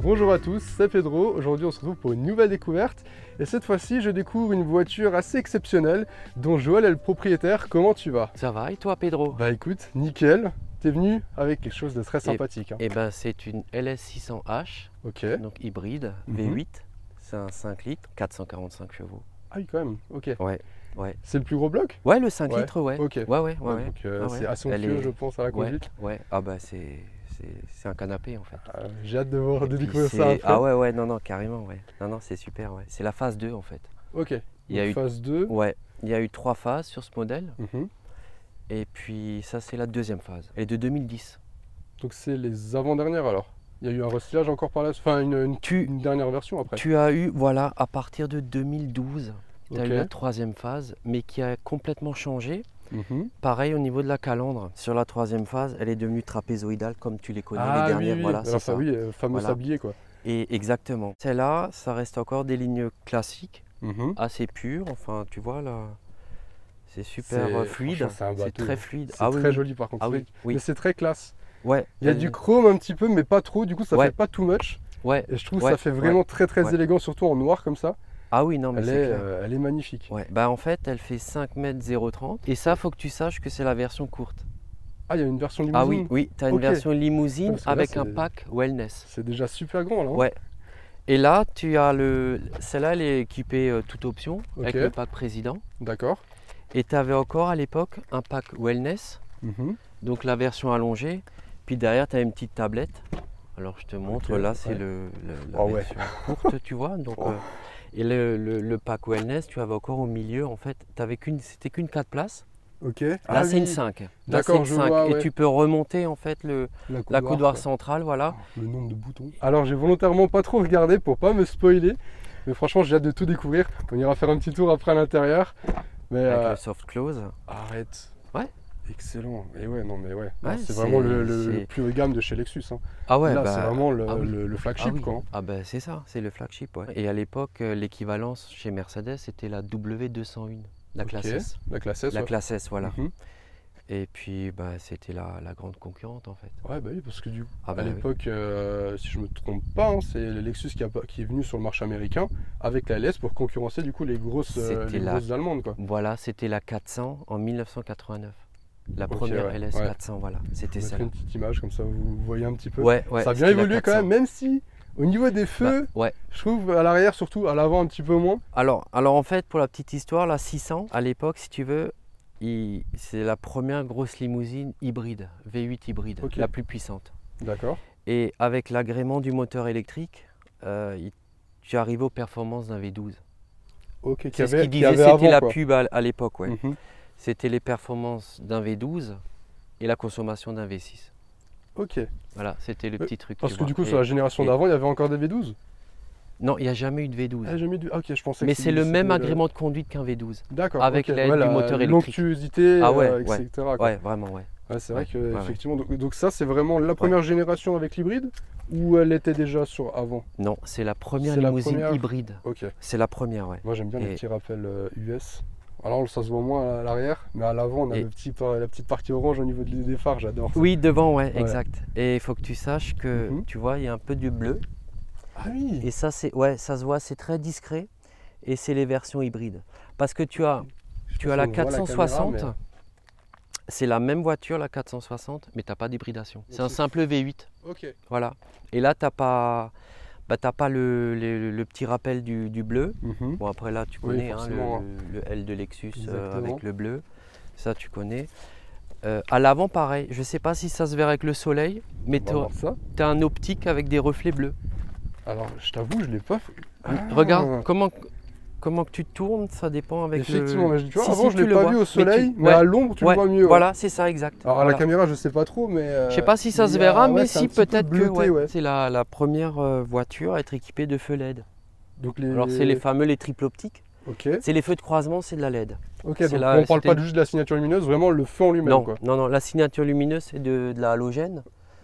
Bonjour à tous, c'est Pedro. Aujourd'hui on se retrouve pour une nouvelle découverte et cette fois-ci je découvre une voiture assez exceptionnelle dont Joël est le propriétaire. Comment tu vas? Ça va et toi Pedro? Bah écoute, nickel. T'es venu avec quelque chose de très sympathique. Et ben c'est une LS600H, Ok. donc hybride, V8, c'est un 5 litres, 445 chevaux. Ah oui quand même, ok. Ouais. C'est le plus gros bloc? Ouais, le 5 Ouais, litres, ouais. ok. Ouais. Donc c'est assez onctueux je pense à la conduite. Ouais. Ah bah c'est un canapé en fait. J'ai hâte de Et puis découvrir ça après. Ah ouais, non, carrément, ouais. Non, c'est super, ouais. C'est la phase 2 en fait. Ok, Il y a eu phase 2. Ouais, il y a eu 3 phases sur ce modèle. Mhm. Et puis ça c'est la deuxième phase. Elle est de 2010. Donc c'est les avant-dernières alors? Il y a eu un recyclage encore par là, enfin une dernière version après? Tu as eu, voilà, à partir de 2012, tu as Ok. eu la troisième phase, mais qui a complètement changé. Mhm. Pareil au niveau de la calandre. Sur la troisième phase, elle est devenue trapézoïdale comme tu les connais, Ah les dernières. oui, Voilà, alors c'est ça. oui, fameux Voilà. sablier quoi. Et exactement. Celle-là, ça reste encore des lignes classiques, Mhm. assez pures. Enfin, tu vois là, c'est super fluide. Franchement, c'est un C'est bateau. très fluide. C'est très joli par contre. Ah oui, oui. Mais c'est très classe. Ouais. Il y a du chrome un petit peu, mais pas trop. Du coup, ça Ouais. fait pas too much. Ouais. Et je trouve que Ouais. ça fait vraiment très Ouais. élégant, surtout en noir comme ça. Ah oui, non, mais c'est clair. Elle est magnifique. Ouais. Bah en fait, elle fait 5,030 m. Et ça, faut que tu saches que c'est la version courte. Ah, il y a une version limousine. Ah oui, tu as une Ok. version limousine Parce que là, avec un c'est- pack wellness. C'est déjà super grand là. Hein. Ouais. Et là, tu as celle-là, elle est équipée toute option avec Ok. le pack président. D'accord. Et tu avais encore à l'époque un pack wellness, Mhm. donc la version allongée. Puis derrière, tu as une petite tablette. Alors je te montre, Ok, là c'est ouais. la Oh ouais. version courte, tu vois. Donc, Oh. et le pack wellness, tu avais encore au milieu, en fait, c'était qu'une 4 places. Ok. Là, c'est une 5. Là, D'accord, c'est une je 5. vois, Et ouais. tu peux remonter en fait la coudoir quoi. centrale, voilà. Le nombre de boutons. Alors j'ai volontairement pas trop regardé pour pas me spoiler. Mais franchement j'ai hâte de tout découvrir. On ira faire un petit tour après à l'intérieur. Mais Avec le soft close. arrête. Ouais. Excellent. Et ouais, non mais ouais. Non, Ouais, c'est vraiment le c'est- plus haut de gamme de chez Lexus. Hein. Ah ouais, Là bah, c'est vraiment ah oui. le flagship Ah oui. quoi. Ah bah c'est ça, c'est le flagship. Ouais. Et à l'époque, l'équivalence chez Mercedes, c'était la W201, la classe Ok. S. La classe S. La Ouais. classe S, voilà. Mhm. Et puis, bah, c'était la grande concurrente en fait. Ouais, bah oui, parce que Ah bah à oui. l'époque, si je me trompe pas, hein, c'est le Lexus qui est venu sur le marché américain avec la LS pour concurrencer du coup les grosses allemandes quoi. Voilà, c'était la 400 en 1989. La Ok, première ouais, LS ouais. 400, voilà, c'était Je ça. mettrai une petite image comme ça vous voyez un petit peu. Ouais, Ça a bien c'était la évolué quand 400. même si au niveau des feux, Bah, ouais. je trouve à l'arrière surtout, à l'avant un petit peu moins. Alors en fait, pour la petite histoire, la 600, à l'époque, si tu veux, c'est la première grosse limousine hybride, V8 hybride, Ok. la plus puissante. D'accord. Et avec l'agrément du moteur électrique, tu arrives aux performances d'un V12. Ok, C'est ce qu'il disait, avait c'était avant, la quoi. pub à l'époque, ouais. Mhm. C'était les performances d'un V12 et la consommation d'un V6. Ok. Voilà, c'était le petit truc. Parce tu que vois. du coup sur la génération et- d'avant, il y avait encore des V12. Non, il n'y a jamais eu de V12. Ah, jamais ah, ok, je pensais Mais que c'est le même c'était agrément de conduite qu'un V12. D'accord. avec ok. l'aide du moteur électrique. L'onctuosité, Ah ouais, etc. quoi. Ouais, vraiment, ouais. Ouais, c'est vrai Ouais, que ouais, ouais. effectivement. Donc ça, c'est vraiment la première génération avec l'hybride ou elle était déjà sur avant? Non, c'est la première C'est la limousine première. hybride. Ok. C'est la première, ouais. Moi j'aime bien les Et- petits rappels US. Alors ça se voit moins à l'arrière, mais à l'avant on a Et- la petite partie orange au niveau des phares, j'adore ça. Oui, devant, ouais, Ouais. exact. Et il faut que tu saches que, Mhm. tu vois, il y a un peu du bleu. Ah oui. Et ça, ouais, ça se voit, c'est très discret. Et c'est les versions hybrides. Parce que tu as Je sais la pas si on voit la 460, caméra, c'est la même voiture, la 460, mais tu n'as pas d'hybridation. C'est un simple V8. mais- Ok. Voilà. Et là, tu n'as pas, le petit rappel du bleu. Mhm. Bon, après là, tu Oui, connais hein, forcément. le L de Lexus Exactement. avec le bleu. Ça, tu connais. À l'avant, pareil. Je ne sais pas si ça se verra avec le soleil, mais On va tu voir ça. as un optique avec des reflets bleus. Alors je t'avoue, je l'ai pas fait. Ah. Regarde, comment que tu tournes, ça dépend avec Effectivement, mais tu vois, Si, avant si, je tu l'ai le pas vois. vu au Mais soleil, mais ouais. à l'ombre tu Ouais, le vois mieux. Ouais. Voilà, c'est ça, exact. Alors à la Voilà. caméra je sais pas trop, mais. Je sais pas si ça se il y a- verra, ouais, mais c'est un si, petit peu peut-être que bleuté, ouais. c'est la première voiture à être équipée de feux LED. Donc Alors c'est les fameux les triples optiques. Ok. C'est les feux de croisement, c'est de la LED. Ok. c'est Donc là, on parle c'était- pas juste de la signature lumineuse, vraiment le feu en lui-même Non, quoi. non, la signature lumineuse c'est de la halogène.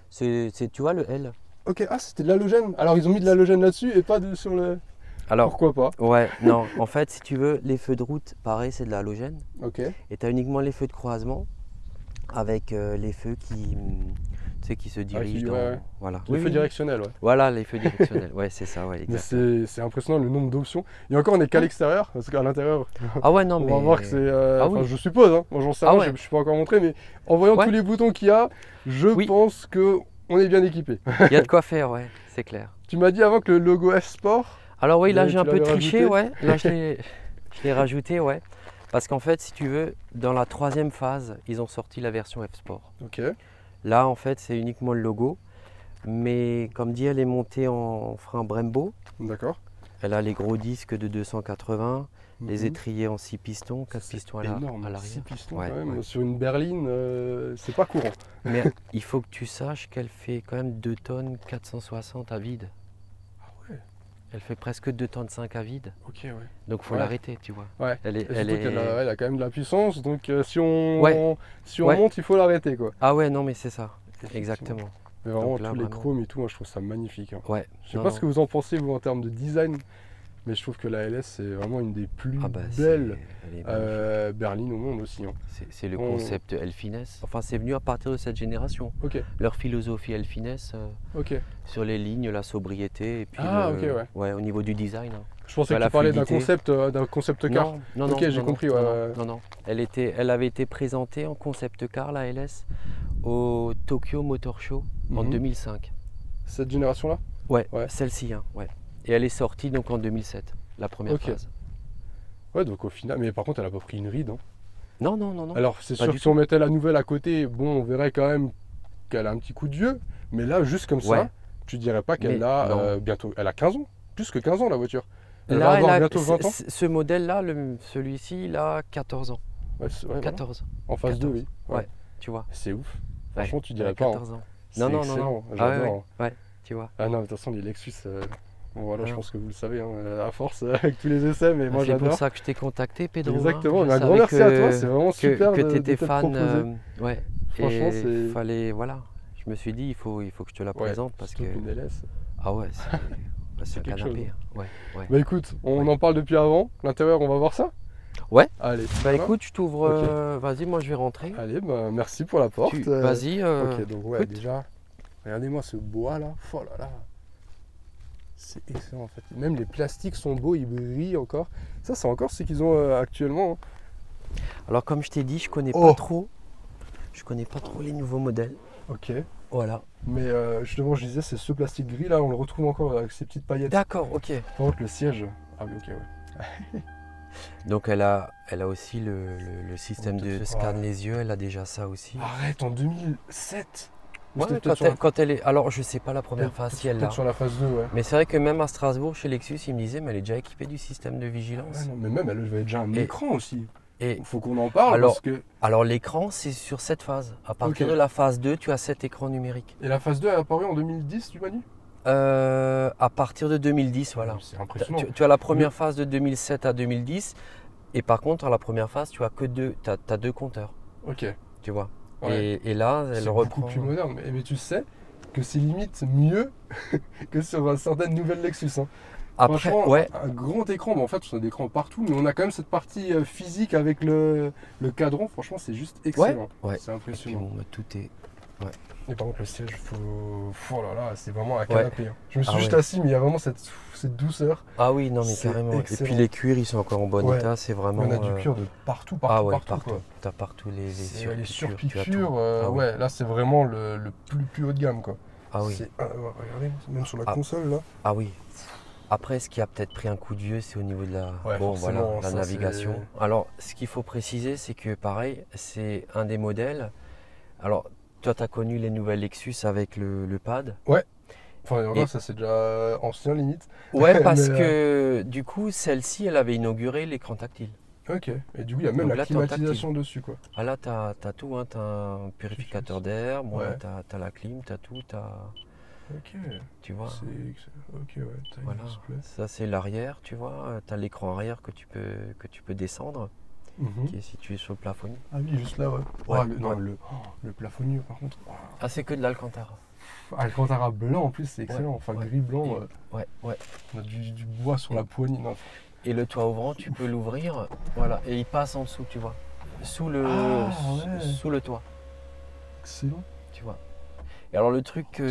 C'est, tu vois le L. Ok. Ah c'était de l'halogène. Alors ils ont mis de l'halogène là-dessus et pas sur le. Alors, Pourquoi pas? ouais, non, en fait, si tu veux, les feux de route, pareil, c'est de la halogène. Ok. Et tu as uniquement les feux de croisement avec les feux qui, tu sais, qui se dirigent dans... ouais. Voilà. Les feux directionnels, ouais. Voilà, les feux directionnels. Ouais, c'est ça, ouais, Mais exactement. c'est impressionnant le nombre d'options. Et encore, on n'est qu'à l'extérieur, parce qu'à l'intérieur, Ah ouais, non, on mais... va voir que c'est... Ah oui. je suppose, hein. Moi, j'en sais Ah rien, ouais. je ne suis pas encore montré, mais en voyant Ouais. tous les boutons qu'il y a, je Oui. pense qu'on est bien équipé. Il y a de quoi faire, ouais, c'est clair. Tu m'as dit avant que le logo F-Sport... Alors oui, là, Tu j'ai un peu l'avais triché, rajouté ouais. Là, je l'ai rajouté, ouais. Parce qu'en fait, si tu veux, dans la 3e phase, ils ont sorti la version F-Sport. Ok, Là, en fait, c'est uniquement le logo. Mais comme dit, elle est montée en frein Brembo. d'accord. Elle a les gros disques de 280, les Mhm. étriers en 6 pistons, 4 pistons à énorme, l'arrière. 6 pistons Ouais, quand même. ouais. Sur une berline, c'est pas courant. Mais il faut que tu saches qu'elle fait quand même 2 tonnes 460 à vide. Ah ouais, Elle fait presque 2 tonnes 5 à vide. ok, ouais. Donc faut Ouais. l'arrêter, tu vois. Ouais. Elle est, Et elle surtout est... qu'elle a quand même de la puissance, donc si on, Ouais. si on Ouais. monte, il faut l'arrêter, quoi. Ah ouais, non mais c'est ça. Effectivement. Exactement. Mais vraiment, Donc là, tous les vraiment. chromes et tout, moi je trouve ça magnifique, hein. Ouais. Je sais non, pas non. ce que vous en pensez, vous, en termes de design, mais je trouve que la LS, c'est vraiment une des plus Ah bah, belles elle est magnifique. berlines au monde aussi, hein. C'est le on- concept Elfines. Enfin, c'est venu à partir de cette génération. Ok, Leur philosophie Elfines, ok. sur les lignes, la sobriété, et puis Ah, ok, ouais. au niveau du design. Hein. Je pensais Bah, que la tu parlais d'un fluidité. concept car. Non, non, Ok, non, j'ai non, compris, non, ouais, non, ouais. non, non. Elle avait été présentée en concept car, la LS, au Tokyo Motor Show en Mhm. 2005. Cette génération-là? Ouais, Ouais. celle-ci, hein, ouais. Et elle est sortie donc en 2007, la première Ok. phase. Ouais, donc au final, mais par contre, elle a pas pris une ride, hein. Non, non, non, non. Alors, c'est pas sûr du que si on mettait la nouvelle à côté, bon, on verrait quand même qu'elle a un petit coup de vieux, mais là, juste comme Ouais. ça, tu dirais pas qu'elle Mais a non. bientôt. Elle a 15 ans, plus que 15 ans la voiture. Elle Là, va avoir elle a- bientôt 20 ans. ce modèle-là, celui-ci, il a 14 ans. Ouais, voilà. 14, En phase 2, 14. oui. Ouais. Tu vois. C'est ouf. Ouais, Franchement, tu elle a dirais pas, hein. 14 ans. C'est Non, non, non, excellent, non. Ah ouais, j'adore. ouais, tu vois. Ah non, de toute façon, les Lexus, bon, voilà, Ah je non. pense que vous le savez, hein, à force, avec tous les essais, mais moi C'est pour j'adore. ça que je t'ai contacté, Pedro. Exactement, hein. mais Je un grand savais merci à toi, c'est vraiment que, super que de tu étais te fan. proposer. Ouais. Franchement, Et c'est- fallait, voilà. Je me suis dit, il faut que je te la Ouais, présente parce que. surtout qu'une LS. Ah ouais, c'est bah, c'est un quelque canapé. chose. hein. Ouais, ouais. Bah écoute, on Ouais. en parle depuis avant. L'intérieur, on va voir ça? Ouais. Allez. Bah ça va écoute, je t'ouvre. Ok. Vas-y, moi je vais rentrer. Allez, bah merci pour la porte. Vas-y. Ok, donc ouais, écoute. déjà, regardez-moi ce bois là. Oh là là. C'est excellent en fait. Même les plastiques sont beaux, ils brillent encore. Ça, c'est encore ce qu'ils ont actuellement, hein. Alors comme je t'ai dit, je connais Oh. pas trop. Je connais pas trop les nouveaux modèles. Ok. Voilà. Mais justement, je disais, c'est ce plastique gris là, on le retrouve encore avec ces petites paillettes. D'accord, ok. Par contre, le siège. Ah oui, ok, ouais. Donc elle a aussi le système On te de fait- scan ouais. les yeux, elle a déjà ça aussi. Arrête, en 2007. Ou Ouais, c'était peut-être quand elle est. Alors je sais pas la première phase si elle l'a. peut-être sur la phase 2, ouais. Mais c'est vrai que même à Strasbourg, chez Lexus, ils me disaient, mais elle est déjà équipée du système de vigilance. Ouais, non, mais même, elle avait déjà un Et- écran aussi. Et Il faut qu'on en parle Alors- parce que. alors l'écran, c'est sur cette phase. À partir Ok. de la phase 2, tu as cet écran numérique. Et la phase 2 est apparue en 2010, tu m'as dit? À partir de 2010, voilà. C'est impressionnant. Tu as la première phase de 2007 à 2010. Et par contre, à la première phase, tu as que t'as deux compteurs, Ok. tu vois. Ouais. Et là, elle C'est reprend. beaucoup plus moderne. Mais tu sais que c'est limite mieux que sur certaines nouvelles Lexus, hein. Après, Franchement, ouais, un grand écran, mais en fait, on a des écrans partout, mais on a quand même cette partie physique avec le cadran. Franchement, c'est juste excellent. ouais. C'est Et puis, impressionnant. bon, bah, tout est. Et par contre, le siège, oh là là, c'est vraiment un canapé, hein. Je me suis Ah juste ouais. assis, mais il y a vraiment cette douceur. Ah oui, non, mais C'est carrément. Et excellent. puis les cuirs, ils sont encore en bon Ouais. état. C'est vraiment. On a du cuir de partout, Ah ouais, partout, quoi. T'as partout les Les surpiqûres. tu as tout. surpiqûres, Ah oui. ouais, là c'est vraiment le plus haut de gamme, quoi. Ah oui. Regardez, même sur la Ah. console là. Ah oui. Après, ce qui a peut-être pris un coup de vieux, c'est au niveau de la, Ouais, bon, forcément, voilà, la ça, navigation. Alors, ce qu'il faut préciser, c'est que pareil, c'est un des modèles. Alors, toi, tu as connu les nouvelles Lexus avec le pad. Enfin, Et- là, ça c'est déjà ancien limite. Ouais, parce Mais, que du coup, celle-ci, elle avait inauguré l'écran tactile. Ok. Et du coup, il y a même Donc la là, t'es en climatisation dessus, quoi. Ah là, tu as tout, hein, tu as un purificateur d'air, bon, Ouais. tu as la clim, tu as tout, Ok. tu vois. Ok, ouais. Taille Voilà, display. ça c'est l'arrière, tu vois. Tu as l'écran arrière que tu peux descendre, Mhm. qui est situé sur le plafonnier. Ah oui, juste là, ouais. Ouais, Ah, non, ouais. le plafonnier, par contre. Ah, c'est que de l'Alcantara. Ah, le Cantara blanc en plus, c'est excellent. Enfin, ouais. gris-blanc. Ouais, ouais. On a du bois sur la poignée. Non. Et le toit ouvrant, tu peux l'ouvrir, voilà, et il passe en dessous, tu vois. Sous le, Ah, ouais. sous le toit, Excellent. tu vois. Et alors le truc,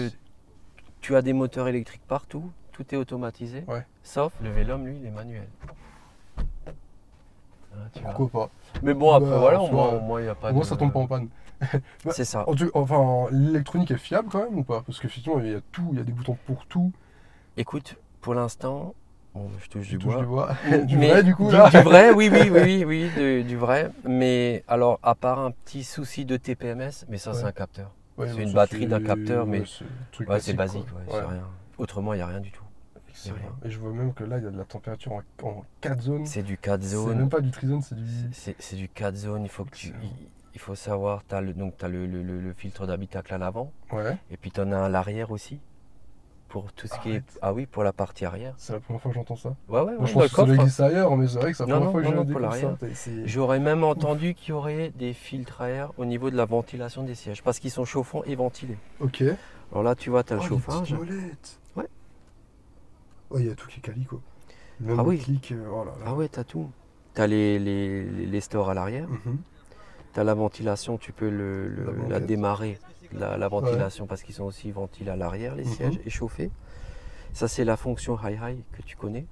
tu as des moteurs électriques partout, tout est automatisé, Ouais. sauf le Vélum, lui, il est manuel. Ah, tu vois. Pourquoi pas. Mais bon, après, Bah, voilà, en soi, au moins, il n'y a pas Au moins, de... ça tombe pas en panne. Bah, C'est ça. Enfin, l'électronique est fiable quand même ou pas? Parce qu'effectivement, il y a tout, il y a des boutons pour tout. Écoute, pour l'instant, bon, je touche Tu du touches du bois. bois. Du Mais vrai, du coup, là. du vrai, oui, du vrai. Mais alors, à part un petit souci de TPMS, mais ça, c'est Ouais. un capteur. Ouais, C'est bah, une ça, batterie d'un capteur, mais c'est un truc ouais, c'est classique, basique, quoi. ouais, c'est rien. Autrement, il n'y a rien du tout. Excellent. rien. Et je vois même que là, il y a de la température en 4 zones. C'est du 4 C'est zones. même pas du trizone, c'est du. C'est du 4 zones. Il faut que Excellent. il faut savoir, tu as, le filtre d'habitacle à l'avant, Ouais. et puis tu en as à l'arrière aussi. Pour tout ce qui est. Arrête. Ah oui, pour la partie arrière. C'est la première fois que j'entends ça. Ouais, ouais, Moi, ouais, je dans le pense que ça coffre. existe ailleurs, mais c'est vrai que c'est la Non, première fois que non, je non, découvre pour ça. l'arrière. J'aurais même entendu qu'il y aurait des filtres à air au niveau de la ventilation des sièges, parce qu'ils sont chauffants et ventilés. Ok. Alors là, tu vois, tu as le Oh, les chauffage. petites molettes. Ouais. Oh, il y a tout qui est quali, quoi. Même Ah le oui. clic, oh là là. Ah ouais, t'as tout. T'as les stores à l'arrière. Mhm. T'as la ventilation, tu peux La la banquette. démarrer, la ventilation, parce qu'ils sont aussi ventilés à l'arrière, les sièges, et chauffés. Ça, c'est la fonction high que tu connais,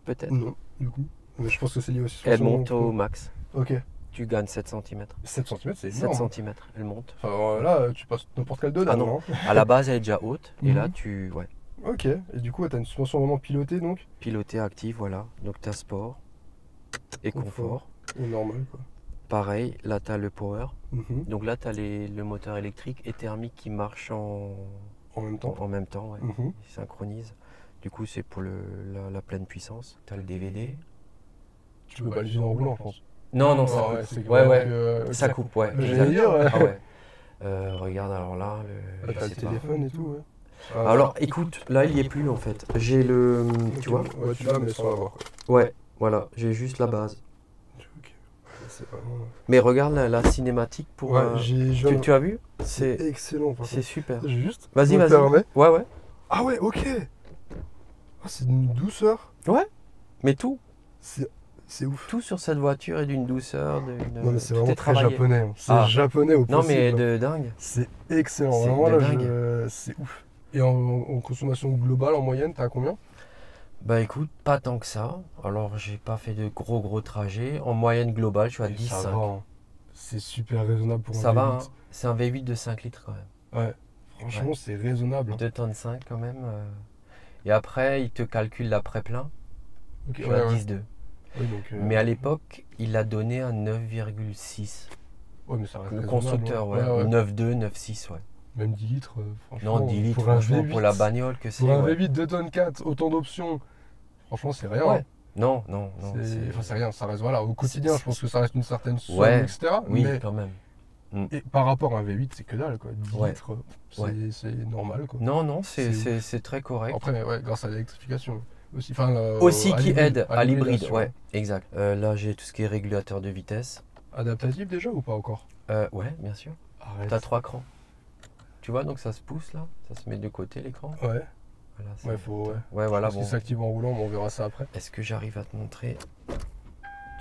peut-être. Non, du coup. Mais je pense que c'est lié aussi. Elle monte au max. Ok. Tu gagnes 7 cm. 7 cm, c'est 7 énorme. cm, elle monte. Enfin, là, tu passes n'importe quelle dedans. Ah non. Hein. À la base, elle est déjà haute, et là, Mhm. ouais, Ok. Et du coup, t'as une suspension vraiment pilotée, donc. piloté active, voilà. Donc, tu as sport et confort. Ou normal, quoi. Pareil, là, tu as le power. Mhm. Donc là, tu as le moteur électrique et thermique qui marchent En même temps. en même temps, ouais. Mhm. Ils synchronisent. Du coup, c'est pour la pleine puissance. Tu as le DVD. Tu peux pas l'utiliser en roulant, je pense. Non, non, Ah ça, ouais, c'est ouais, vraiment ouais. que, Ça coupe, ouais. J'allais exact. dire, ouais. Ah ouais. Regarde, alors là, Là, je t'as le sais pas. téléphone et tout, ouais. Alors, écoute, là, il n'y est plus en fait. J'ai le. Tu vois? Ouais, tu l'as, mais sans l'avoir. Quoi. Ouais, voilà, j'ai juste la base. Ok. C'est vraiment. Mais regarde la cinématique pour. Ouais, Tu as vu? C'est C'est excellent. par c'est contre. super. J'ai juste. Vas-y, je me vas-y. permets. Ouais, ouais. Ah ouais, ok. Ah, c'est d'une douceur. Mais tout, C'est ouf. tout sur cette voiture est d'une douceur, Non, mais c'est tout vraiment est très travaillé. japonais. Hein. C'est Ah. japonais au Non, possible. mais de dingue. C'est excellent. C'est Vraiment, de là, dingue. c'est ouf. Et en consommation globale, en moyenne, t'as à combien? Bah écoute, pas tant que ça. Alors, j'ai pas fait de gros trajets. En moyenne globale, je suis à Et 10, ça 5. va, hein. C'est super raisonnable pour Ça un va, V8. hein. C'est un V8 de 5 litres quand même. Ouais. Franchement, c'est raisonnable. Hein. 2 tonnes 5 quand même. Et après, il te calcule l'après-plein. Ok, Je suis ouais, à ouais. 10,2. Oui, donc, Mais à l'époque, il l'a donné à 9,6. ouais, mais ça reste Le raisonnable, constructeur, hein. ouais. Ouais, ouais. 9,2, 9,6, ouais. Même 10 litres, franchement. Non, 10 litres, pour un franchement, V8, pour la bagnole que c'est. Pour un ouais. V8 2 tonnes 4, autant d'options. Franchement, c'est rien. Ouais. Hein. Non. C'est rien, ça reste voilà. Au quotidien, je pense que ça reste une certaine somme, Ouais. etc. Oui, Mais quand même. et par rapport à un V8, c'est que dalle, quoi. 10 Ouais. litres, Ouais. c'est normal, quoi. Non, C'est c'est très correct. Après, ouais, grâce à l'électrification aussi. Enfin, Aussi à qui l'hybride, aide à l'hybride, l'hybridation. ouais, exact. Là, j'ai tout ce qui est régulateur de vitesse. Adaptatif déjà ou pas encore? Ouais, bien sûr. Arrête. T'as 3 crans. Tu vois, donc ça se pousse là, ça se met de côté l'écran. Ouais, Voilà, c'est- ouais, faut. Ouais. Ouais, voilà, Parce bon. qu'il s'active en roulant, mais on verra ça après. Est-ce que j'arrive à te montrer?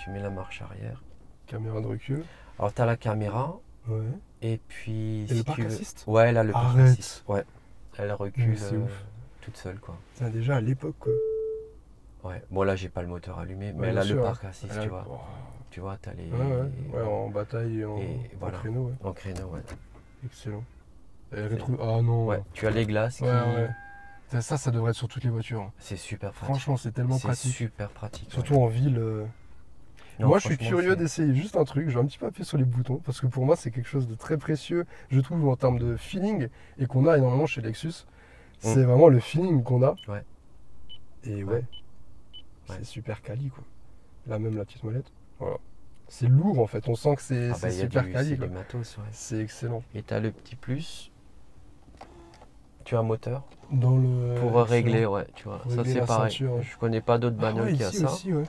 Tu mets la marche arrière. Caméra de recul. Alors, t'as la caméra, Ouais. et puis. Et si le parc tu veux- assist? Ouais, là, le parc Arrête. assist. Ouais. Elle recule Mais c'est ouf. toute seule, quoi. Putain, déjà à l'époque, quoi. Ouais. Bon, là, j'ai pas le moteur allumé, mais Ouais, elle a bien le sûr. parc assist, Elle a- tu vois. Oh. Tu vois, t'as les. Ouais, en bataille et en, Et en voilà. créneau, ouais. En créneau, ouais. Excellent. Ah non. Ouais, tu as les glaces Ouais, qui. ouais. Ça devrait être sur toutes les voitures. Hein. C'est super pratique. Franchement, c'est tellement C'est pratique. super pratique. Surtout en ville. Non, Moi, je suis franchement, curieux c'est- d'essayer juste un truc. Je vais un petit peu appuyer sur les boutons parce que pour moi, c'est quelque chose de très précieux, je trouve, en termes de feeling et qu'on a énormément chez Lexus. C'est vraiment le feeling qu'on a. Ouais. Et Ouais. c'est Ouais. super quali, quoi. Là, même la petite molette. Voilà. C'est lourd, en fait. On sent que c'est Ah bah, il y a super du, quali, c'est quoi. du matos, ouais. C'est excellent. Et tu as le petit plus. Tu as un moteur Dans le. pour excellent. régler, ouais, tu vois. Pour Ça, régler c'est la pareil. ceinture, ouais. Je connais pas d'autres Ah bagnoles ouais, qui a ici ça. aussi, ouais.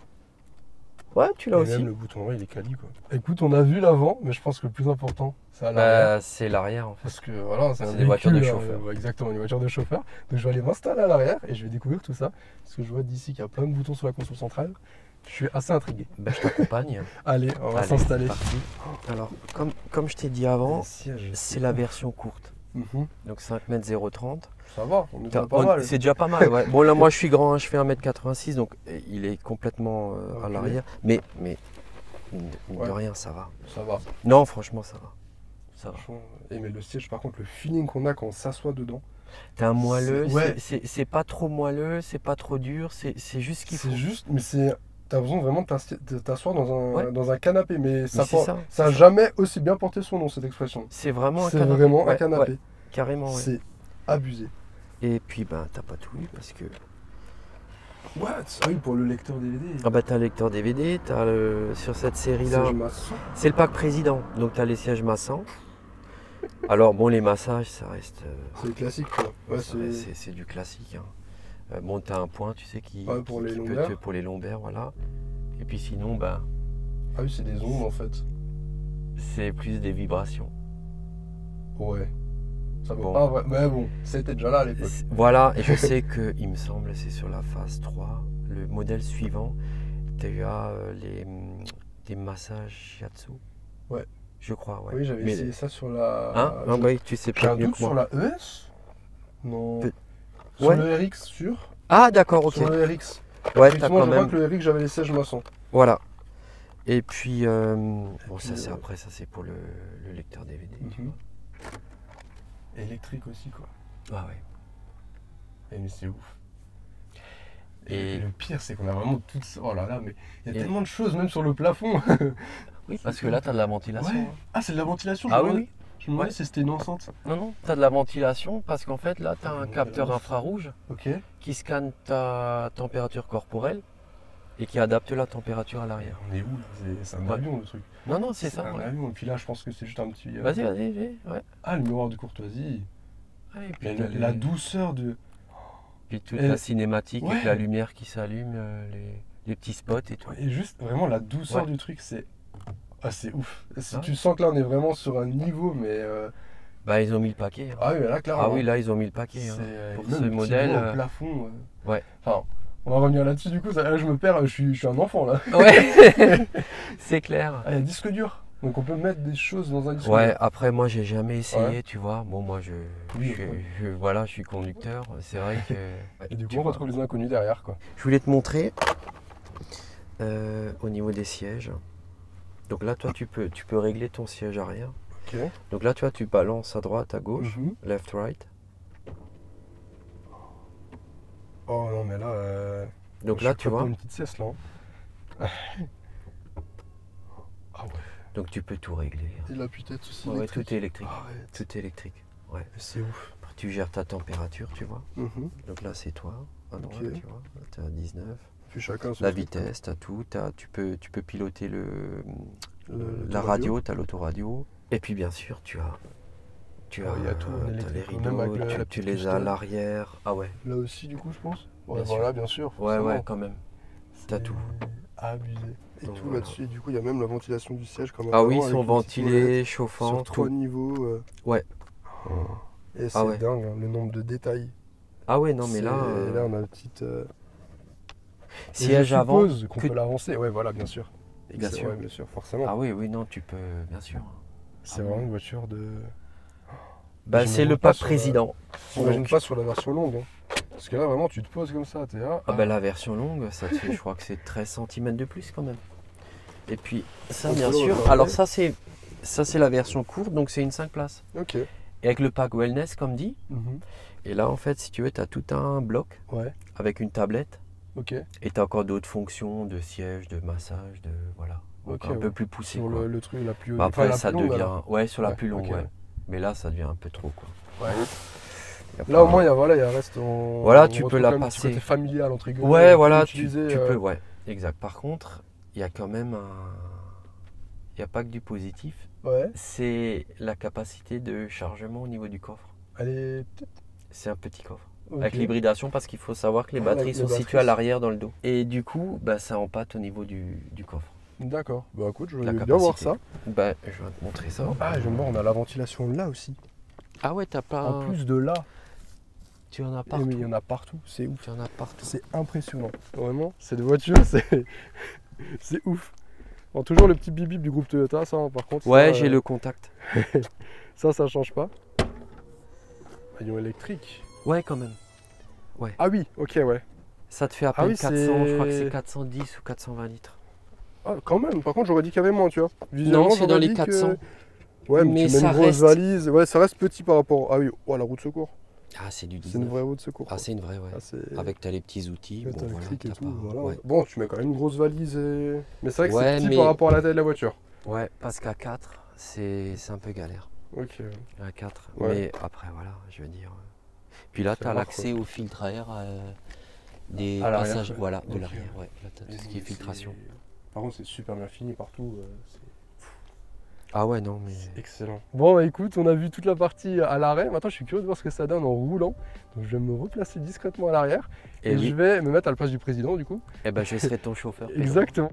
Ouais, tu l'as Et aussi. même le bouton, ouais, il est quali, quoi. Écoute, on a vu l'avant, mais je pense que le plus important, c'est à l'arrière. Bah, c'est l'arrière, en fait. Parce que voilà, c'est un C'est des voitures de véhicule, chauffeur. ouais, exactement, une voiture de chauffeur. Donc je vais aller m'installer à l'arrière et je vais découvrir tout ça. Parce que je vois d'ici qu'il y a plein de boutons sur la console centrale. Je suis assez intrigué. Bah, je t'accompagne. Allez, on va Allez, s'installer. c'est parti. Alors, comme je t'ai dit avant, Les sièges. c'est la version courte. Donc 5 mètres 0,30. Ça va, on est déjà pas mal. C'est déjà pas mal, ouais. Bon là moi je suis grand, hein, je fais 1m86, donc il est complètement à Ok. l'arrière. Mais mine de Ouais. rien, ça va. Ça va. Non, franchement, ça va. Ça va. Franchement, mais le siège, par contre, le feeling qu'on a quand on s'assoit dedans, T'as un moelleux, Ouais. c'est pas trop moelleux, c'est pas trop dur, c'est juste ce qu'il faut. c'est juste, mais t'as besoin vraiment de t'asseoir Ouais. dans un canapé, mais ça c'est ça, ça a c'est ça. jamais aussi bien porté son nom, cette expression. C'est vraiment un C'est canapé. vraiment un Ouais, canapé. ouais, carrément, ouais. C'est abusé. Et puis, ben, t'as pas tout eu parce que. What? Ah oui, pour le lecteur DVD. Ah bah, t'as le lecteur DVD, t'as sur cette série-là. Siège maçon. C'est le pack président, donc t'as les sièges massants. Alors, bon, les massages, ça reste. C'est classique, quoi. Ouais, C'est du classique. Hein. Bon, t'as un point, tu sais, Ouais, pour les peut lombaires. pour les lombaires, voilà. Et puis sinon, ben, Ah oui, c'est des ondes en fait. c'est plus des vibrations. Ouais. Ça vaut Bon. pas vrai. Mais bon, c'était déjà là à l'époque. Voilà, et je sais que, il me semble, c'est sur la phase 3, le modèle suivant, tu as des massages shiatsu. Ouais. Je crois, ouais. Oui, j'avais Mais- essayé ça sur la. Hein? Ah bah oui, tu sais J'ai un pas mieux doute que moi. sur la ES. Non. Peut- Sur Ouais. le RX, sûr. Ah d'accord, ok. Sur le RX. Ouais, t'as Effectivement, quand je vois même. que le RX, j'avais les sièges maçons. Voilà. Et puis, bon, puis, ça c'est après, ça c'est pour le lecteur DVD. tu Mhm. Électrique aussi, quoi. vois. Ah ouais. Mais c'est ouf. Et- Et le pire, c'est qu'on a vraiment tout ça. Oh là là, mais il y a Et- tellement de choses, même sur le plafond. Oui, parce que là, t'as de la ventilation. Ouais. hein. Ah, c'est de la ventilation. Ah je me oui, demandais- oui. Je me demandais Ouais. si c'était une enceinte. Non, non, t'as de la ventilation parce qu'en fait, là, t'as un capteur infrarouge Ok. qui scanne ta température corporelle et qui adapte la température à l'arrière. On est où là? C'est un Ouais. avion, le truc. Non, non, c'est ça. un ouais. avion. Et puis là, je pense que c'est juste un petit. Vas-y, vas-y, vas-y. Ouais. Ah, le miroir de courtoisie. Ouais, et puis, Mais t'as la les- douceur de. puis toute Et- la cinématique Ouais. avec la lumière qui s'allume, les petits spots et tout. Et juste, vraiment, la douceur Ouais. du truc, c'est. Ah, c'est ouf. Ouais. Tu sens que là, on est vraiment sur un niveau, mais. Bah, ils ont mis le paquet. hein. Ah oui, mais là, clairement. Ah oui, là, ils ont mis le paquet. hein. C'est Pour même ce le petit modèle. doigt au plafond. Ouais. Enfin, on va revenir là-dessus du coup. Là, je me perds. Je suis un enfant là. Ouais, c'est clair. Ah, il y a disque dur. Donc on peut mettre des choses dans un disque Ouais, dur. après moi j'ai jamais essayé, Ouais. tu vois. Bon, moi Oui, voilà, je suis conducteur. C'est vrai que. Et du coup, tu on vois. retrouve les inconnus derrière quoi. Je voulais te montrer au niveau des sièges. Donc là, toi, tu peux régler ton siège arrière. Ok. Donc là, tu vois, tu balances à droite, à gauche, Mhm. left, right. Oh non, mais là. Donc je là, suis tu prêt pour vois, une petite sieste là. Hein. Ah ouais. donc tu peux tout régler. Et l'appui-tête aussi. Ouais, ouais, électrique. tout est électrique. Ah ouais. Tout est électrique. Ouais. C'est ouf. Après, tu gères ta température, tu vois. Mhm. Donc là, c'est toi, à droite, Ok. tu vois. Là, tu es à 19. Puis chacun son La truc, vitesse, tu as tout. Tu peux piloter la l'autoradio. radio, tu as l'autoradio. Et puis, bien sûr, tu as. Ah, il y a tout en t'as électrique, les même avec rideaux, la tu petite les as à custode. l'arrière. Ah ouais, Là aussi, du coup, je pense. Ouais, Bien sûr. voilà, bien sûr. ouais, forcément. ouais, quand même. T'as C'est tout. Abusé. Et Donc, tout voilà. là-dessus. Et du coup, il y a même la ventilation du siège comme Ah oui, avant, ils avec sont une petite molette ventilés, chauffants, sur 3 tout. niveaux. Ouais. Et c'est Ah ouais. dingue, hein, le nombre de détails. Ah ouais, non, mais là, Et là, on a une petite. siège avant. Je suppose qu'on que- peut l'avancer. Ouais, voilà, bien sûr. Bien sûr. Ouais, bien sûr, forcément. Ah oui, oui, non, tu peux, bien sûr. C'est ah vraiment bon. une voiture de. Bah, J'imagine c'est le pas pack sur la- président. J'imagine Donc- pas sur la version longue. Hein. Parce que là, vraiment, tu te poses comme ça. T'es là. Ah bah la version longue, ça te fait, je crois que c'est 13 cm de plus quand même. Et puis ça, bien Contrôle, sûr. on va Alors regarder. ça c'est la version courte, donc c'est une 5 places. Ok. Et avec le pack wellness comme dit. Mhm. Et là en fait, si tu veux, tu as tout un bloc Ouais. avec une tablette. Ok. Et tu as encore d'autres fonctions de siège, de massage, de voilà. Donc Ok, un ouais. peu plus poussé. Sur quoi. le truc la plus. Bah, après enfin, la ça plus longue, devient. alors. Ouais, sur la Ouais, plus longue, ok, ouais. ouais. Mais là ça devient un peu trop quoi. Ouais. Y a Là, au pas- moins, il reste. On Voilà, tu retrouve peux la quand même un petit passer. côté familial entre guillemets. Ouais, on voilà, peut tu l'utiliser, peux, ouais, exact. Par contre, il y a quand même il n'y a pas que du positif, Ouais. c'est la capacité de chargement au niveau du coffre. Elle est petite. C'est un petit coffre. Ok. Avec l'hybridation, parce qu'il faut savoir que les Ah, batteries avec les sont batteries. situées à l'arrière dans le dos. Et du coup, bah, ça empâte au niveau du coffre. D'accord. Bah écoute, je La veux bien voir ça. capacité. Bah, je vais te montrer ça. Ah, je viens de voir, on a la ventilation là aussi. Ah ouais, t'as pas. En plus de là, Tu en as mais partout. il y en a partout. C'est ouf. Tu en as partout. C'est impressionnant. Vraiment, cette voiture, c'est ouf. Bon, toujours le petit bip bip du groupe Toyota, ça par contre. Ouais, ça, j'ai le contact. ça change pas. Rayon électrique. Ouais, quand même. Ah oui, ok, ouais. Ça te fait à Ah peine oui, 400, je crois que c'est 410 ou 420 litres. Ah, quand même, par contre, j'aurais dit qu'il y avait moins, tu vois. Visuellement, Non, c'est dans j'aurais les dit 400. Ouais, mais Mais tu mets ça une grosse reste- valise. Ouais, ça reste petit par rapport. Ah oui, oh, la roue de secours. Ah, c'est du C'est une 19. vraie roue de secours. Ah, quoi. c'est une vraie, ouais. Ah, c'est Avec t'as les petits outils. pilote Bon, voilà, électrique et t'as tout. pas- Voilà. Ouais. Bon, tu mets quand même une grosse valise. Mais c'est vrai que Ouais, c'est petit mais- par rapport à la taille de la voiture. Ouais, parce qu'à 4, c'est un peu galère. Ok. À 4. Ouais. Mais après, voilà, je veux dire. Puis là, C'est tu as rare, l'accès au filtre à air des À l'arrière, passages. ouais. Voilà, de Ok. l'arrière. Ouais. Là, tu as tout ce qui est filtration. Par contre, c'est super bien fini partout. C'est Ah ouais, non, mais. excellent. Bon, bah écoute, on a vu toute la partie à l'arrêt. Maintenant, je suis curieux de voir ce que ça donne en roulant. Donc, je vais me replacer discrètement à l'arrière. Et, oui. je vais me mettre à la place du président, du coup. Eh ben, je serai ton chauffeur. Pedro. Exactement.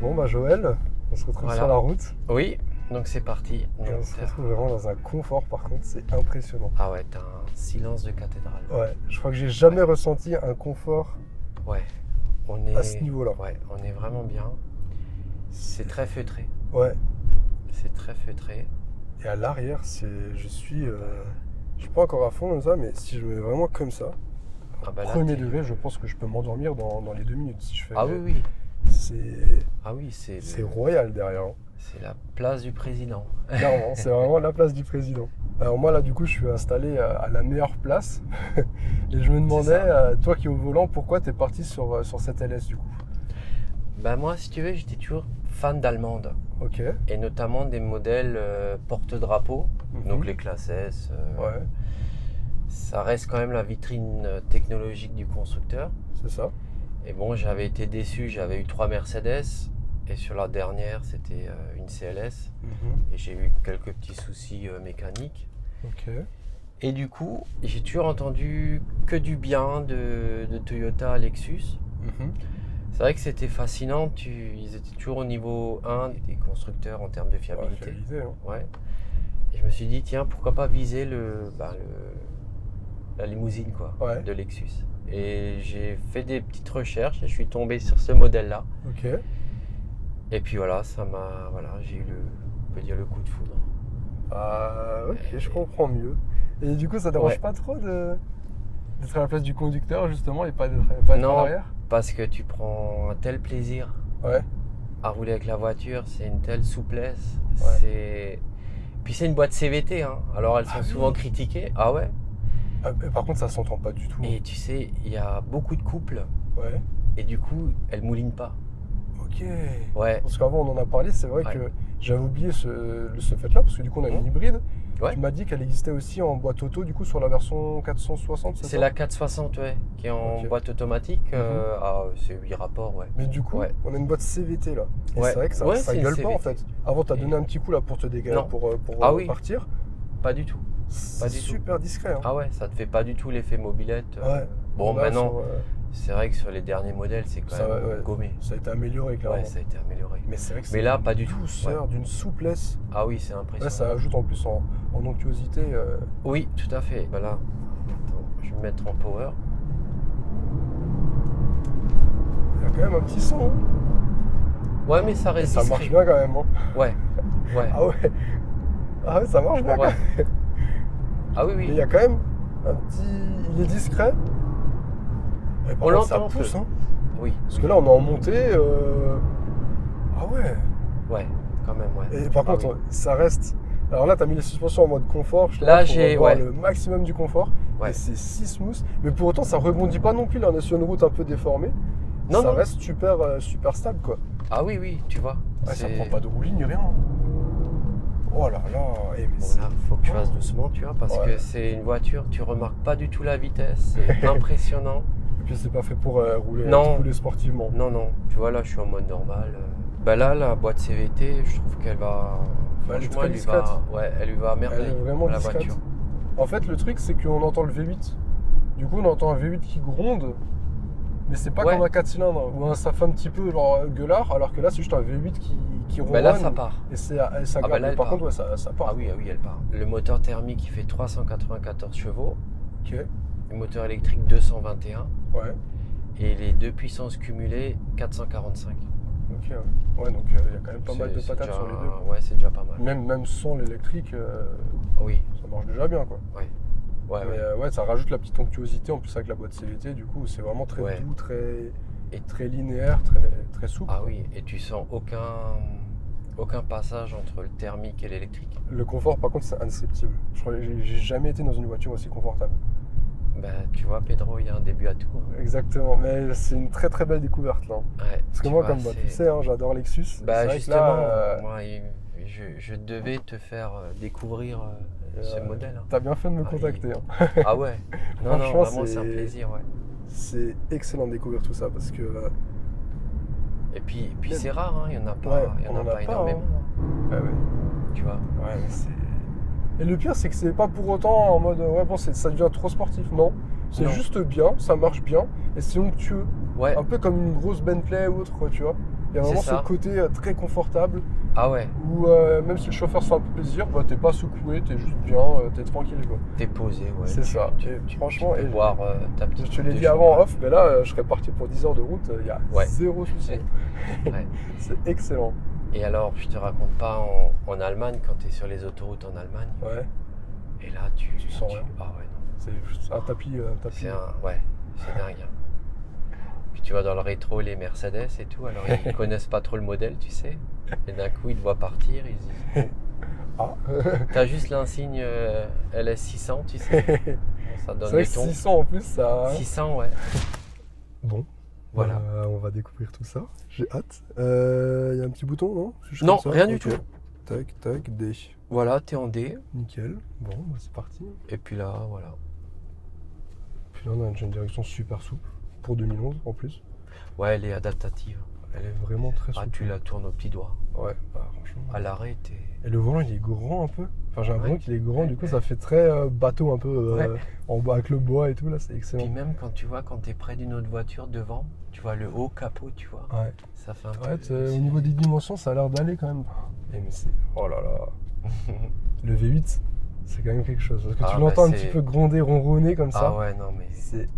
Bon bah Joël, on se retrouve Voilà. sur la route Oui, donc c'est parti. et on se retrouve vraiment dans un confort par contre, c'est impressionnant. Ah ouais, t'as un silence de cathédrale. Ouais, je crois que j'ai jamais ressenti un confort Ouais, on est. à ce niveau-là. Ouais, on est vraiment bien. C'est très feutré. Ouais, C'est très feutré. et à l'arrière, je suis pas encore à fond comme ça, mais si je me mets vraiment comme ça, Ah bah là, premier t'es- degré, je pense que je peux m'endormir dans les 2 minutes si je fais. Ah oui, oui. C'est Ah oui, c'est c'est royal derrière. hein. c'est la place du président. Clairement, c'est vraiment la place du président. Alors moi là du coup je suis installé à la meilleure place et je me demandais, toi qui es au volant, pourquoi tu es parti sur cette LS du coup? Bah moi, si tu veux, j'étais toujours fan d'allemande. Ok. Et notamment des modèles porte-drapeau, Mhm. donc les classes S. Ouais, Ça reste quand même la vitrine technologique du constructeur. c'est ça. Et bon, j'avais été déçu, j'avais eu 3 Mercedes. Et sur la dernière, c'était une CLS. Mhm. Et j'ai eu quelques petits soucis mécaniques. Ok. Et du coup, j'ai toujours entendu que du bien de Toyota Lexus. Mhm. C'est vrai que c'était fascinant, ils étaient toujours au niveau 1 des constructeurs en termes de Ouais, fiabilité. fiabilité, hein. Ouais. Et je me suis dit, tiens, pourquoi pas viser la limousine quoi, Ouais. de Lexus. Et j'ai fait des petites recherches et je suis tombé sur ce modèle-là. Ok. Et puis voilà, j'ai eu on peut dire le coup de foudre. Ah, ok, je comprends mieux. Et du coup, ça te dérange Ouais. pas trop d'être à la place du conducteur justement et pas d'être Non. à l'arrière? Parce que tu prends un tel plaisir Ouais. à rouler avec la voiture, c'est une telle souplesse. Ouais. Puis c'est une boîte CVT, hein. Alors elles sont Ah oui. souvent critiquées. Ah ouais. Ah, mais par contre, ça s'entend pas du tout. Et tu sais, il y a beaucoup de couples Ouais. et du coup, elles moulinent pas. Ok. Ouais. Parce qu'avant, on en a parlé, c'est vrai Ouais. que j'avais oublié ce fait-là, parce que du coup, on a une hybride. Ouais. Tu m'as dit qu'elle existait aussi en boîte auto, du coup, sur la version 460, c'est C'est ça? la 460, ouais, qui est en Ok. boîte automatique. C'est 8 rapports, ouais. Mais du coup, Ouais. on a une boîte CVT là. Et Ouais. c'est vrai que ça, Ouais, ça c'est une gueule pas en CVT. fait. Avant, t'as donné Et- un petit coup là pour te dégager, Non. pour Ah oui. partir. Pas du tout. C'est du tout. super discret. Hein. Ah ouais, ça te fait pas du tout l'effet mobilette. Ouais. Bon, Là, maintenant, sur, c'est vrai que sur les derniers modèles, c'est quand Ça même va, ouais. gommé. ça a été amélioré clairement. Ouais, ça a été amélioré. Mais c'est vrai que Mais c'est là, d'une pas du tout. douceur, d'une souplesse. Ah oui, c'est Là, impressionnant. ça ajoute en plus en onctuosité. Oui, tout à fait. Bah là, attends, je vais me mettre en power. Il y a quand même un petit son. Hein. Ouais, mais ça Et reste ça discret. marche bien quand même. Hein. Ouais, ouais. Ah ouais. Ah ouais, ça marche bien quand Ouais. même. Ah oui, Mais il oui. y a quand même un petit. Il est discret. Et par On contre, ça l'entend un pousse. peu. Hein. Oui. Parce que là, on est en montée. Ah ouais. Ouais, quand même, ouais. Et par Ah contre, oui. ça reste. Alors là, tu as mis les suspensions en mode confort. Je te Là, montre, on va j'ai- voir ouais. le maximum du confort. Ouais. Et c'est si smooth. Mais pour autant, ça rebondit pas non plus. Là, on est sur une route un peu déformée. Non, ça non. reste super stable, quoi. Ah oui, oui, tu vois. Ouais, ça c'est- prend pas de roulis ni rien. Oh là là. Eh, mais Bon, c'est- là, faut que tu fasses doucement, tu vois, parce Ouais. que c'est une voiture, tu remarques pas du tout la vitesse, c'est impressionnant. Et puis, c'est pas fait pour Non. rouler sportivement. Non, non, tu vois, là, je suis en mode normal. Bah là, la boîte CVT, je trouve qu'elle va. Elle est Franchement, très elle lui discrète. va. Ouais, elle lui va à merveille. Elle est vraiment la discrète. voiture. En fait, le truc, c'est qu'on entend le V8. Du coup, on entend un V8 qui gronde, mais c'est pas Ouais. comme un 4 cylindres, où ça fait un petit peu genre gueulard, alors que là, c'est juste un V8 qui ronronne. Bah là, ça part. Et ça Ah garde. bah là, Mais elle par part. contre, ouais, ça part. Ah oui, elle part. Le moteur thermique, il fait 394 chevaux. Ok. Le moteur électrique, 221. Ouais. et les deux puissances cumulées, 445. Ok, ouais, donc il y a quand même pas mal de C'est patates déjà- sur les deux. Ouais, c'est déjà pas mal. Même sans l'électrique, Oui, ça marche déjà bien, quoi. ouais. Ouais, Mais ouais. ouais, ça rajoute la petite onctuosité en plus avec la boîte CVT, du coup, c'est vraiment très Ouais. doux, Et- très linéaire, très souple. Ah oui, et tu sens aucun passage entre le thermique et l'électrique. Le confort, par contre, c'est indescriptible. Je crois que j'ai jamais été dans une voiture aussi confortable. Ben, tu vois, Pedro, il y a un début à tout. Hein. Exactement, mais c'est une très très belle découverte là. Ouais, Parce que tu moi, vois, comme bah, tu c'est- sais, hein, j'adore Lexus. C'est Bah vrai que justement, là, moi, je devais te faire découvrir ce modèle. Hein. t'as bien fait de me Ah, contacter. Hein. Ah ouais. Non, Franchement, vraiment, c'est un plaisir, ouais. C'est excellent de découvrir tout ça parce que Et puis c'est rare, hein, il n'y en a pas, Ouais, il y en on a en a pas pas, énormément. Hein. ouais, Tu vois. ouais, mais c'est. Et le pire, c'est que c'est pas pour autant en mode ouais, bon, ça devient trop sportif. Non, c'est Non. juste bien, ça marche bien et c'est onctueux. Ouais. Un peu comme une grosse Bentley ou autre, quoi, tu vois. Il y a C'est vraiment ça. ce côté très confortable Ah ouais, où même si le chauffeur se fait un peu plaisir, bah, t'es pas secoué, t'es juste bien, t'es tranquille, quoi. t'es posé, ouais. C'est ça. Et franchement, tu peux et boire ta petite. je te l'ai de dit avant en champagne. off, mais là, je serais parti pour 10 heures de route, il y a Ouais. zéro souci. Ouais. C'est excellent. Et alors, je te raconte pas en Allemagne, quand tu es sur les autoroutes en Allemagne, Ouais, et là tu sens rien. Ah ouais, non. c'est juste un tapis. C'est ouais, c'est dingue. Hein. Puis tu vas dans le rétro les Mercedes et tout, alors ils connaissent pas trop le modèle, tu sais. Et d'un coup, ils te voient partir, ils se disent Ah. t'as juste l'insigne LS600, tu sais. Bon, ça C'est donne vrai les que tons. 600 en plus, ça. 600, ouais. Bon, Voilà. on va découvrir tout ça. J'ai hâte. Il y a un petit bouton, non? Juste Non, comme ça. rien du Ok. tout. Tac, tac, D. Voilà, t'es en D. Nickel. Bon, bah, c'est parti. Et puis là, voilà. Puis là, on a une direction super souple. Pour 2011 en plus. Ouais, elle est adaptative. Elle est vraiment très souple. Ah, tu la tournes au petit doigt. Ouais, bah, franchement. À l'arrêt, t'es. Et le volant, il est grand un peu. Enfin, j'ai l'impression Ouais. qu'il est grand, du coup, Ouais. ça fait très bateau un peu Ouais. en bas avec le bois et tout. Là, c'est excellent. Puis même quand tu vois, quand t'es près d'une autre voiture devant, tu vois le haut capot, tu vois. Ouais. Ça fait un Ouais, peu. au niveau des dimensions, ça a l'air d'aller quand même. Et mais c'est. Oh là là. Le V8, c'est quand même quelque chose. Parce que Ah, tu l'entends bah, un petit peu gronder, ronronner comme ça. Ah ouais, non mais. C'est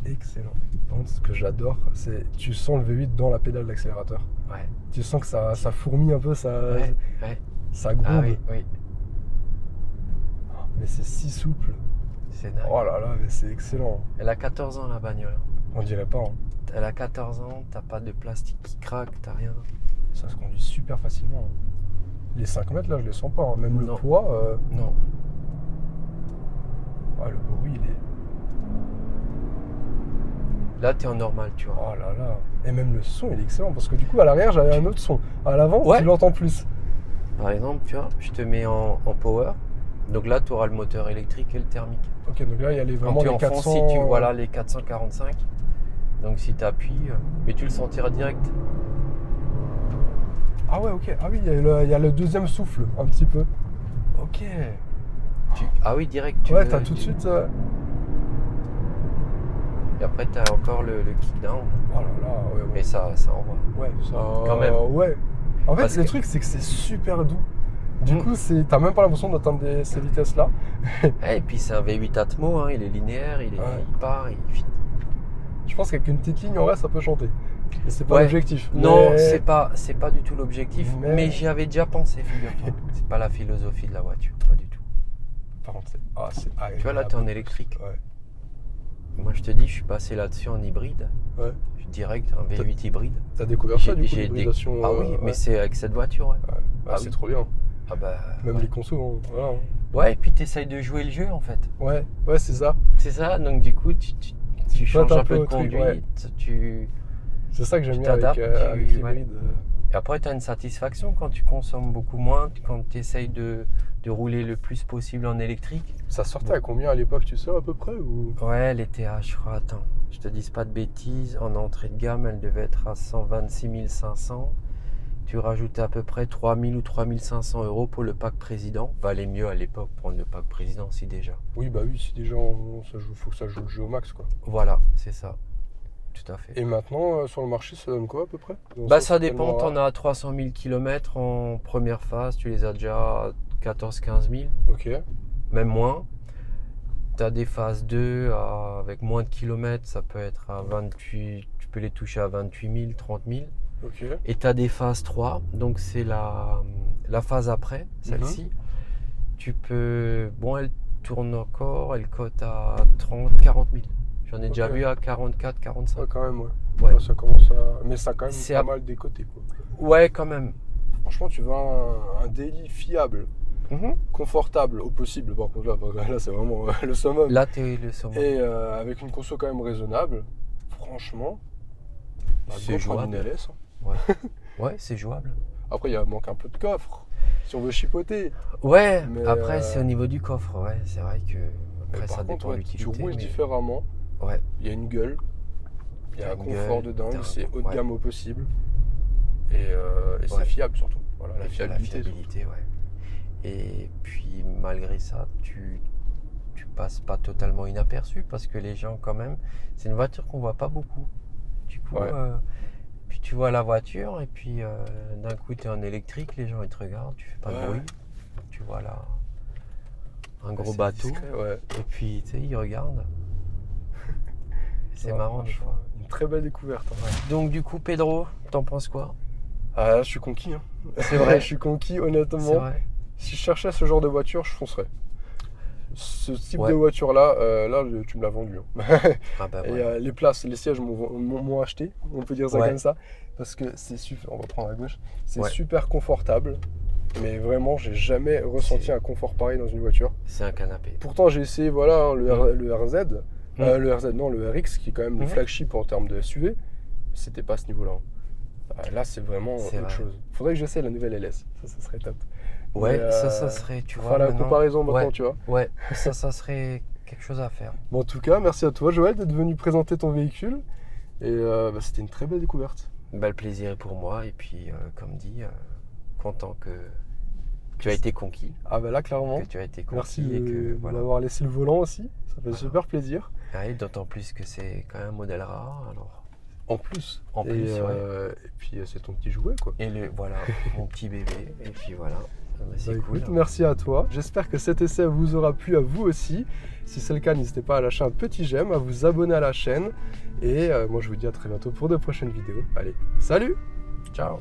excellent. Par contre, ce que j'adore, c'est tu sens le V8 dans la pédale d'accélérateur. Ouais. Tu sens que ça fourmille un peu, Ouais, ouais. ça gronde. Ah oui, oui. Mais c'est si souple. C'est dingue. Oh là là, mais c'est excellent. Elle a 14 ans la bagnole. On dirait pas. Hein. Elle a 14 ans, t'as pas de plastique qui craque, t'as rien. Ça se conduit super facilement. Hein. Les 5 mètres là, je les sens pas. Hein. Même Non. le poids. Non. Ah, le bruit, il est. Là, t'es en normal, tu vois. Oh là là. Et même le son, il est excellent. Parce que du coup, à l'arrière, j'avais un autre son. À l'avant, Ouais. tu l'entends plus. Par exemple, tu vois, je te mets en power. Donc là, tu auras le moteur électrique et le thermique. Ok, donc là, il y a Quand vraiment tu es les en 400. fond, si tu voilà les 445. Donc si tu appuies, mais tu le sentiras direct. Ah ouais, ok. Ah oui, il y a le deuxième souffle, un petit peu. Ok. Ah oui, direct. Ouais, t'as tout de suite. Et après, tu as encore le kickdown. Oh là là, ouais, ouais. Mais ça envoie. Ouais, ça. Quand même. Ouais. En fait, Parce le que- truc, c'est que c'est super doux. Du Mm. coup, t'as même pas l'impression d'atteindre ces vitesses-là. Et puis c'est un V8 Atmo, hein, il est linéaire, il part, Je pense qu'avec une petite ligne en vrai, ça peut chanter. Et c'est pas Ouais. l'objectif. Non, mais- c'est pas du tout l'objectif, mais j'y avais déjà pensé, figure-toi. C'est pas la philosophie de la voiture, pas du tout. Par contre, c'est agréable. Tu vois, là, t'es en électrique. Ouais. Moi, je te dis, je suis passé là-dessus en hybride. Ouais. Direct, un V8 hybride. T'as découvert ça, du coup, J'ai l'hybridation. Ah oui, mais ouais. c'est avec cette voiture, ouais. Ouais. Ah c'est oui. trop bien. Ah bah. Même ouais. les consos, hein. Voilà. hein. Ouais, et puis t'essayes de jouer le jeu, en fait. Ouais, c'est ça. C'est ça, donc du coup, tu changes potes un peu de au truc, conduite, ouais. tu... C'est ça que j'aime Tu bien avec, t'adaptes, avec ouais. l'hybride. Et après, tu as une satisfaction quand tu consommes beaucoup moins, quand tu essayes de rouler le plus possible en électrique. Ça sortait à combien à l'époque, tu sais, à peu près ou... Ouais, elle était à, je crois, attends, je te dis pas de bêtises, en entrée de gamme, elle devait être à 126 500. Tu rajoutais à peu près 3000 ou 3500 euros pour le pack président. Valait mieux à l'époque prendre le pack président, si déjà. Oui, bah oui, si déjà faut que ça joue le jeu au max, quoi. Voilà, c'est ça. Tout à fait. Et maintenant, sur le marché, ça donne quoi à peu près? Bah ça dépend, t'en as à 300 000 km en première phase, tu les as déjà à 14-15 000, Ok. même moins. tu as des phases 2 avec moins de kilomètres, ça peut être à 28, tu peux les toucher à 28 000, 30 000. Ok. Et tu as des phases 3, donc c'est la phase après, celle-ci. Tu peux, bon, elle tourne encore, elle cote à 30, 40 000. J'en ai déjà vu à 44, 45. Ouais, quand même, ouais. Ouais. Ouais, ça commence à... Mais ça a quand même C'est pas mal décoté, quoi. Ouais, quand même. Franchement, tu veux un daily fiable, confortable au possible. Par contre, là c'est vraiment le summum. Là, tu es le summum. Et avec une conso quand même raisonnable, franchement, C'est jouable. une LS. Hein. Ouais, ouais, c'est jouable. Après, il manque un peu de coffre, si on veut chipoter. Ouais, Mais, après, c'est au niveau du coffre. Ouais, c'est vrai que. Mais Après, par ça contre, dépend de ouais, tu l'utilité. roules mais- différemment. Ouais. Il y a une gueule, il y a un confort gueule, dedans, t'as- c'est haut de ouais. gamme au possible. Et c'est Ouais. fiable surtout. Voilà, la Et puis la fiabilité. fiabilité, ouais. Et puis malgré ça, tu passes pas totalement inaperçu parce que les gens quand même, c'est une voiture qu'on voit pas beaucoup. Du coup, Ouais. puis tu vois la voiture et puis d'un coup tu es en électrique, les gens ils te regardent, tu fais pas de Ouais. bruit, tu vois là un gros C'est bateau discret, ouais. et puis tu sais ils regardent. C'est Ouais, marrant des franchement, fois. Une très belle découverte. Hein. Donc du coup Pedro, t'en penses quoi? Ah, là, je suis conquis. Hein. C'est vrai. Je suis conquis, C'est honnêtement. vrai. Si je cherchais ce genre de voiture, je foncerais. Ce type Ouais. de voiture-là, tu me l'as vendu. Hein. Ah bah Et ouais. les places, les sièges m'ont acheté, on peut dire ça Ouais. comme ça. Parce que c'est super, on va prendre à gauche, c'est Ouais. super confortable. Mais vraiment, j'ai jamais ressenti un confort pareil dans une voiture. C'est un canapé. Pourtant, j'ai essayé voilà, hein, le RZ, le RX, qui est quand même le Mhm. flagship en termes de SUV. C'était pas à ce niveau-là. Hein. Là, c'est vraiment C'est autre vrai. chose. Faudrait que j'essaie la nouvelle LS, ça serait top. Ouais, Mais, ça serait, tu vois. Enfin, la maintenant- comparaison maintenant, Ouais. tu vois. Ouais, ça serait quelque chose à faire. Bon, en tout cas, merci à toi, Joël, d'être venu présenter ton véhicule. Et c'était une très belle découverte. Bah, le plaisir est pour moi. Et puis, comme dit, content que tu as été conquis. Ah bah là, clairement. Que tu as été Merci conquis et que voilà. d'avoir laissé le volant aussi. Ça fait Voilà. super plaisir. Ouais, d'autant plus que c'est quand même un modèle rare. Alors. En plus. En plus, et puis, c'est ton petit jouet, quoi. Et voilà, mon petit bébé. Et puis voilà. Bah, c'est Bah, cool. écoute, merci à toi. J'espère que cet essai vous aura plu à vous aussi. Si c'est le cas, n'hésitez pas à lâcher un petit j'aime, à vous abonner à la chaîne. Et moi, je vous dis à très bientôt pour de prochaines vidéos. Allez, salut! Ciao.